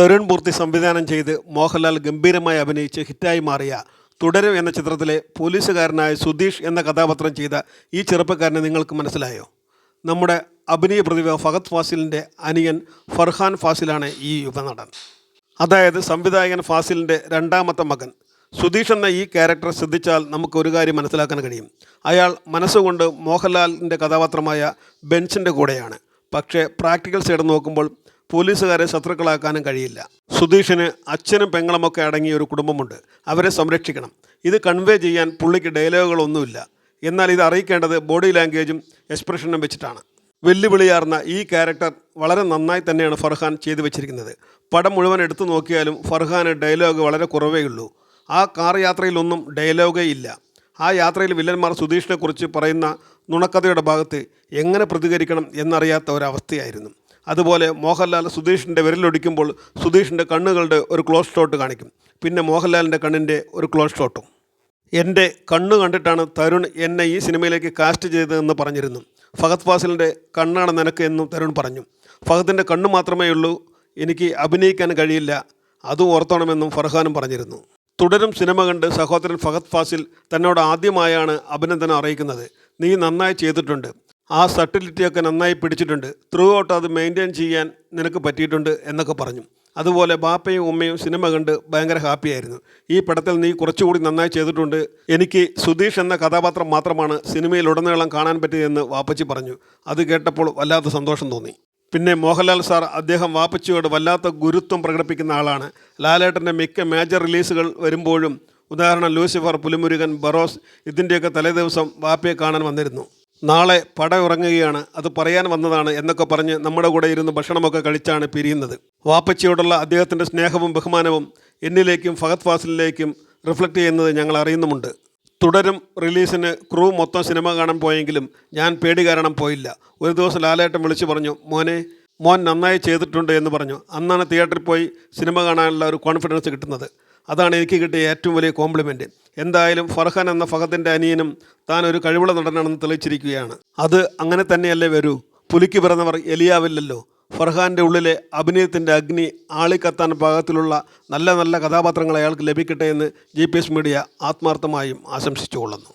തരുൺ മൂർത്തി സംവിധാനം ചെയ്ത് മോഹൻലാൽ ഗംഭീരമായി അഭിനയിച്ച് ഹിറ്റായി മാറിയ തുടരും എന്ന ചിത്രത്തിലെ പോലീസുകാരനായ സുധീഷ് എന്ന കഥാപാത്രം ചെയ്ത ഈ ചെറുപ്പക്കാരനെ നിങ്ങൾക്ക് മനസ്സിലായോ? നമ്മുടെ അഭിനയ പ്രതിഭ ഫഹദ് ഫാസിലിൻ്റെ അനിയൻ ഫർഹാൻ ഫാസിലാണ് ഈ യുവനടൻ. അതായത് സംവിധായകൻ ഫാസിലിൻ്റെ രണ്ടാമത്തെ മകൻ. സുധീഷ് എന്ന ഈ ക്യാരക്ടർ ശ്രദ്ധിച്ചാൽ നമുക്കൊരു കാര്യം മനസ്സിലാക്കാൻ കഴിയും. അയാൾ മനസ്സുകൊണ്ട് മോഹൻലാലിൻ്റെ കഥാപാത്രമായ ബെൻസിൻ്റെ കൂടെയാണ്. പക്ഷേ പ്രാക്ടിക്കൽ സൈഡ് നോക്കുമ്പോൾ പോലീസുകാരെ ശത്രുക്കളാക്കാനും കഴിയില്ല. സുധീഷിന് അച്ഛനും പെങ്ങളുമൊക്കെ അടങ്ങിയ ഒരു കുടുംബമുണ്ട്. അവരെ സംരക്ഷിക്കണം. ഇത് കൺവേ ചെയ്യാൻ പുള്ളിക്ക് ഡയലോഗുകളൊന്നുമില്ല. എന്നാൽ ഇത് അറിയിക്കേണ്ടത് ബോഡി ലാംഗ്വേജും എക്സ്പ്രഷനും വെച്ചിട്ടാണ്. വെല്ലുവിളിയാർന്ന ഈ ക്യാരക്ടർ വളരെ നന്നായി തന്നെയാണ് ഫർഹാൻ ചെയ്തു വെച്ചിരിക്കുന്നത്. പടം മുഴുവൻ എടുത്തു നോക്കിയാലും ഫർഹാന് ഡയലോഗ് വളരെ കുറവേ ഉള്ളൂ. ആ കാർ യാത്രയിലൊന്നും ഡയലോഗേ ഇല്ല. ആ യാത്രയിൽ വില്ലന്മാർ സുധീഷിനെ കുറിച്ച് പറയുന്ന നുണക്കഥയുടെ ഭാഗത്ത് എങ്ങനെ പ്രതികരിക്കണം എന്നറിയാത്ത ഒരവസ്ഥയായിരുന്നു. അതുപോലെ മോഹൻലാൽ സുധീഷിൻ്റെ വിരലൊടിക്കുമ്പോൾ സുധീഷിൻ്റെ കണ്ണുകളുടെ ഒരു ക്ലോസ് ഷോട്ട് കാണിക്കും. പിന്നെ മോഹൻലാലിൻ്റെ കണ്ണിൻ്റെ ഒരു ക്ലോസ് ഷോട്ടും. എൻ്റെ കണ്ണ് കണ്ടിട്ടാണ് തരുൺ എന്നെ ഈ സിനിമയിലേക്ക് കാസ്റ്റ് ചെയ്തതെന്ന് പറഞ്ഞിരുന്നു. ഫഹദ് ഫാസിലിൻ്റെ കണ്ണാണ് നിനക്ക് എന്നും തരുൺ പറഞ്ഞു. ഫഹദിൻ്റെ കണ്ണ് മാത്രമേ ഉള്ളൂ, എനിക്ക് അഭിനയിക്കാൻ കഴിയില്ല, അതും ഓർത്തോണമെന്നും ഫർഹാനും പറഞ്ഞിരുന്നു. തുടരും സിനിമ കണ്ട് സഹോദരൻ ഫഹദ് ഫാസിൽ തന്നോട് ആദ്യമായാണ് അഭിനന്ദനം അറിയിക്കുന്നത്. നീ നന്നായി ചെയ്തിട്ടുണ്ട്, ആ സട്ടിലിറ്റിയൊക്കെ നന്നായി പിടിച്ചിട്ടുണ്ട്, ത്രൂ ഔട്ട് അത് മെയിൻറ്റെയിൻ ചെയ്യാൻ നിനക്ക് പറ്റിയിട്ടുണ്ട് എന്നൊക്കെ പറഞ്ഞു. അതുപോലെ ബാപ്പയും ഉമ്മയും സിനിമ കണ്ട് ഭയങ്കര ഹാപ്പിയായിരുന്നു. ഈ പടത്തിൽ നീ കുറച്ചുകൂടി നന്നായി ചെയ്തിട്ടുണ്ട്, എനിക്ക് സുധീഷ് എന്ന കഥാപാത്രം മാത്രമാണ് സിനിമയിലുടനീളം കാണാൻ പറ്റിയതെന്ന് വാപ്പച്ചി പറഞ്ഞു. അത് കേട്ടപ്പോൾ വല്ലാത്ത സന്തോഷം തോന്നി. പിന്നെ മോഹൻലാൽ സാർ അദ്ദേഹം വാപ്പച്ചിയോട് വല്ലാത്ത ഗുരുത്വം പ്രകടിപ്പിക്കുന്ന ആളാണ്. ലാലേട്ടൻ്റെ മിക്ക മേജർ റിലീസുകൾ വരുമ്പോഴും, ഉദാഹരണം ലൂസിഫർ, പുലിമുരുകൻ, ബറോസ്, ഇതിൻ്റെയൊക്കെ തലേദിവസം വാപ്പയെ കാണാൻ വന്നിരുന്നു. നാളെ പടം ഇറങ്ങുകയാണ്, അത് പറയാൻ വന്നതാണ് എന്നൊക്കെ പറഞ്ഞ് നമ്മുടെ കൂടെ ഇരുന്ന് ഭക്ഷണമൊക്കെ കഴിച്ചാണ് പിരിയുന്നത്. വാപ്പച്ചിയോടുള്ള അദ്ദേഹത്തിൻ്റെ സ്നേഹവും ബഹുമാനവും എന്നിലേക്കും ഫഹദ് ഫാസിലിലേക്കും റിഫ്ലക്റ്റ് ചെയ്യുന്നത് ഞങ്ങൾ അറിയുന്നുമുണ്ട്. തുടരും റിലീസിന് ക്രൂ മൊത്തം സിനിമ കാണാൻ പോയെങ്കിലും ഞാൻ പേടി കാരണം പോയില്ല. ഒരു ദിവസം ലാലേട്ടൻ വിളിച്ചു പറഞ്ഞു, മോൻ നന്നായി ചെയ്തിട്ടുണ്ട് എന്ന് പറഞ്ഞു. അന്നാണ് തിയേറ്ററിൽ പോയി സിനിമ കാണാനുള്ള ഒരു കോൺഫിഡൻസ് കിട്ടുന്നത്. അതാണ് എനിക്ക് കിട്ടിയ ഏറ്റവും വലിയ കോംപ്ലിമെൻറ്റ്. എന്തായാലും ഫർഹാൻ എന്ന ഫഹദിൻ്റെ അനിയനും താൻ ഒരു കഴിവുള്ള നടനാണെന്ന് തെളിയിച്ചിരിക്കുകയാണ്. അത് അങ്ങനെ തന്നെയല്ലേ വരൂ. പുലിക്ക് പിറന്നവർ എലിയാവില്ലല്ലോ. ഫർഹാൻ്റെ ഉള്ളിലെ അഭിനയത്തിൻ്റെ അഗ്നി ആളിക്കത്താൻ പാകത്തിലുള്ള നല്ല നല്ല കഥാപാത്രങ്ങൾ അയാൾക്ക് ലഭിക്കട്ടെ എന്ന് GPS മീഡിയ ആത്മാർത്ഥമായും ആശംസിച്ചുകൊള്ളുന്നു.